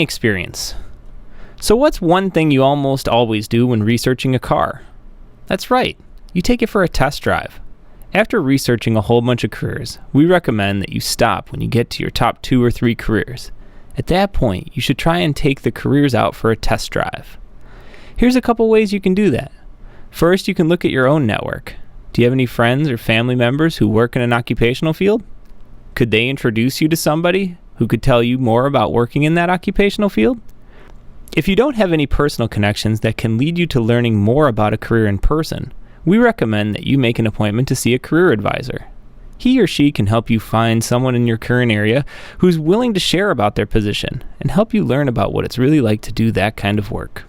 experience. So what's one thing you almost always do when researching a car? That's right, you take it for a test drive. After researching a whole bunch of careers, we recommend that you stop when you get to your top 2 or 3 careers. At that point, you should try and take the careers out for a test drive. Here's a couple ways you can do that. First, you can look at your own network. Do you have any friends or family members who work in an occupational field? Could they introduce you to somebody who could tell you more about working in that occupational field? If you don't have any personal connections that can lead you to learning more about a career in person, we recommend that you make an appointment to see a career advisor. He or she can help you find someone in your current area who's willing to share about their position and help you learn about what it's really like to do that kind of work.